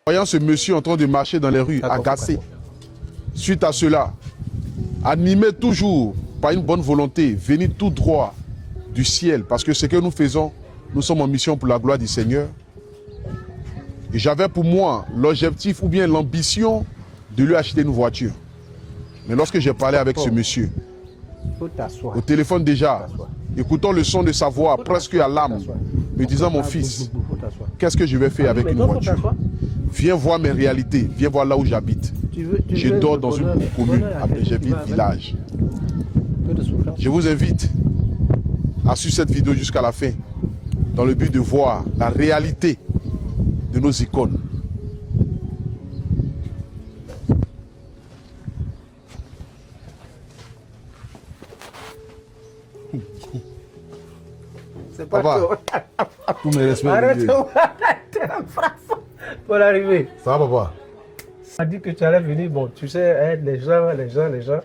Voyant ce monsieur en train de marcher dans les rues, agacé, suite à cela, animé toujours par une bonne volonté, venu tout droit du ciel, parce que ce que nous faisons, nous sommes en mission pour la gloire du Seigneur. Et j'avais pour moi l'objectif ou bien l'ambition de lui acheter une voiture. Mais lorsque j'ai parlé avec ce monsieur, au téléphone déjà, écoutant le son de sa voix presque à l'âme, me disant: mon fils, qu'est-ce que je vais faire avec une voiture? Viens voir mes réalités, viens voir là où j'habite. Je dors dans une commune appelée village. Je vous invite à suivre cette vidéo jusqu'à la fin, dans le but de voir la réalité de nos icônes. C'est pas Papa, tous mes respects. Arrête, pour l'arrivée. Ça va, papa? On a dit que tu allais venir, bon, tu sais, hein, les gens.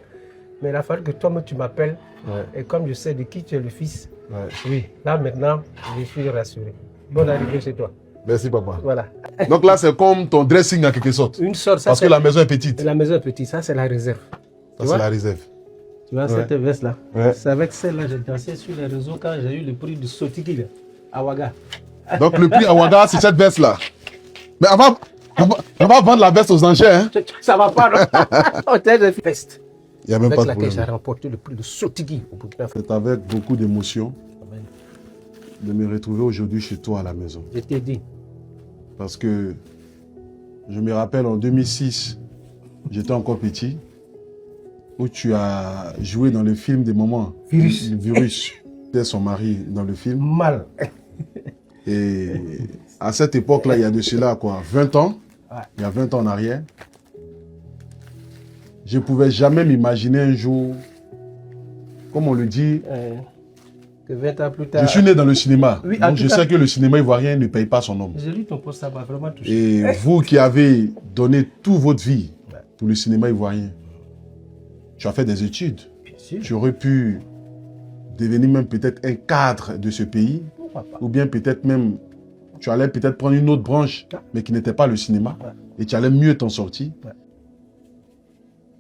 Mais il a fallu que toi-même tu m'appelles. Ouais. Et comme je sais de qui tu es le fils, ouais. Oui, là maintenant, je suis rassuré. Bonne arrivée chez toi. Merci, papa. Voilà. Donc là, c'est comme ton dressing en quelque sorte. Une sorte, ça. Parce que la maison est petite. La maison est petite, ça c'est la réserve. Ça c'est la réserve. Tu vois, ouais. Cette veste-là, ouais. C'est avec celle-là que j'ai dansé sur les réseaux quand j'ai eu le prix du Sotigi à Ouaga. Donc le prix à Ouaga, c'est cette veste-là. Mais on va vendre la veste aux enchères. Hein? Ça va pas, non? Veste. Il n'y a même avec pas de laquelle problème. j'ai remporté le prix de Sotigi au Burkina Faso. C'est avec beaucoup d'émotion de me retrouver aujourd'hui chez toi à la maison. Je t'ai dit. Parce que je me rappelle en 2006, j'étais encore petit, où tu as joué dans le film des moments. Virus. C'était son mari dans le film. Mal. Et à cette époque-là, il y a de cela quoi, 20 ans, ouais. Il y a 20 ans en arrière, je ne pouvais jamais m'imaginer un jour, comme on le dit, que 20 ans plus tard. Je suis né dans le cinéma, oui, donc je sais que le cinéma ivoirien ne paye pas son homme. J'ai lu ton post, ça m'a vraiment touché. Et vous qui avez donné toute votre vie pour le cinéma ivoirien, tu as fait des études, tu aurais pu devenir même peut-être un cadre de ce pays, ou bien peut-être même, tu allais peut-être prendre une autre branche, mais qui n'était pas le cinéma, et tu allais mieux t'en sortir.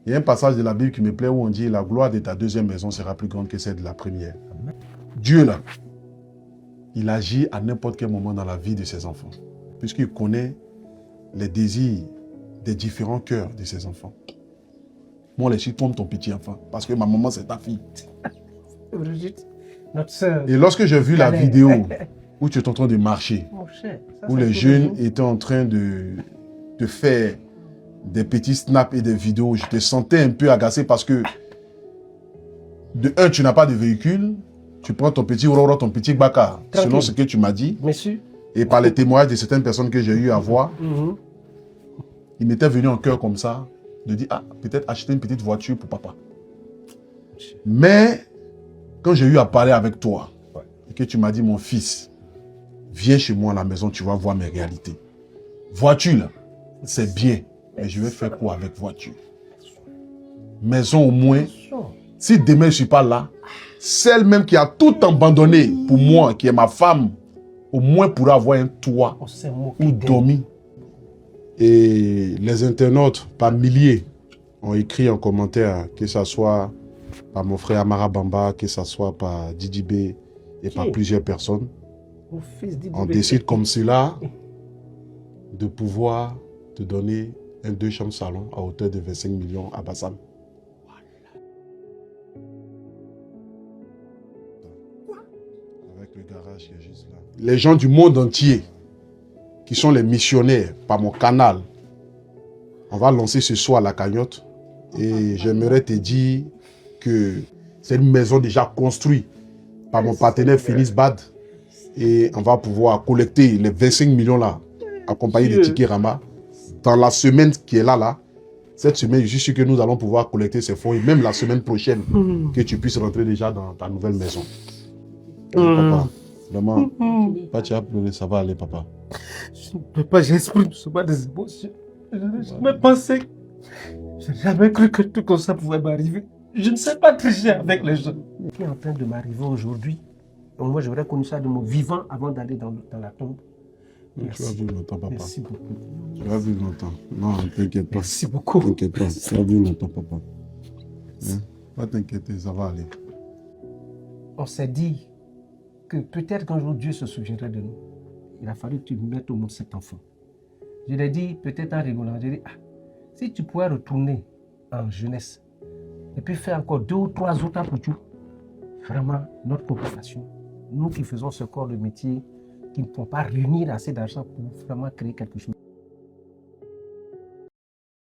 Il y a un passage de la Bible qui me plaît où on dit « La gloire de ta deuxième maison sera plus grande que celle de la première. » Dieu, là, il agit à n'importe quel moment dans la vie de ses enfants, puisqu'il connaît les désirs des différents cœurs de ses enfants. Moi, les suis comme ton petit enfant, parce que ma maman, c'est ta fille. Brigitte, notre soeur. Et lorsque j'ai vu la vidéo où tu es en train de marcher, où les jeunes étaient en train de faire des petits snaps et des vidéos, je te sentais un peu agacé parce que, de un, tu n'as pas de véhicule, tu prends ton petit Roro, ton petit Baka, selon ce que tu m'as dit. Monsieur. Et par les témoignages de certaines personnes que j'ai eu à voir, il m'était venu en cœur comme ça, de dire, ah, peut-être acheter une petite voiture pour papa. Mais, quand j'ai eu à parler avec toi, et que tu m'as dit, mon fils, viens chez moi à la maison, tu vas voir mes réalités. Voiture, là, c'est bien, mais je vais faire quoi avec voiture? Maison au moins, si demain je ne suis pas là, celle même qui a tout abandonné pour moi, qui est ma femme, au moins pourra avoir un toit où dormir. Et les internautes, par milliers, ont écrit en commentaire, que ce soit par mon frère Amara Bamba, que ce soit par Didi B et par plusieurs personnes. On décide comme cela de pouvoir te donner un 2 chambres salon à hauteur de 25 millions à Bassam. Avec le garage qui est juste là. Les gens du monde entier, qui sont les missionnaires par mon canal, on va lancer ce soir la cagnotte. Et j'aimerais te dire que c'est une maison déjà construite par mon partenaire Félix Bad. Et on va pouvoir collecter les 25 millions là, accompagnés de tickets Rama. Dans la semaine qui est là, cette semaine, je suis sûr que nous allons pouvoir collecter ces fonds. Et même la semaine prochaine, que tu puisses rentrer déjà dans ta nouvelle maison. Papa, vraiment, pas tu as pleuré, ça va aller, papa. Je ne peux pas, j'exprime souvent des émotions. Je n'ai jamais pensé, je n'ai jamais cru que tout comme ça pouvait m'arriver. Je ne sais pas tricher avec les gens. Ce qui est en train de m'arriver aujourd'hui, moi j'aurais connu ça de mon vivant avant d'aller dans la tombe. Merci. Tu vas vivre longtemps, papa. Merci beaucoup. Tu vas vivre longtemps. Non, t'inquiète pas. Merci beaucoup. T'inquiète pas. Tu vas vivre longtemps, papa. Hein? Pas t'inquiéter, ça va aller. On s'est dit que peut-être qu'un jour Dieu se souviendrait de nous. Il a fallu que tu mettes au monde cet enfant. Je l'ai dit peut-être en rigolant. Je lui ai dit, si tu pouvais retourner en jeunesse et puis faire encore 2 ou 3 autres pour tout, vraiment notre population, nous qui faisons ce corps de métier, qui ne pouvons pas réunir assez d'argent pour vraiment créer quelque chose.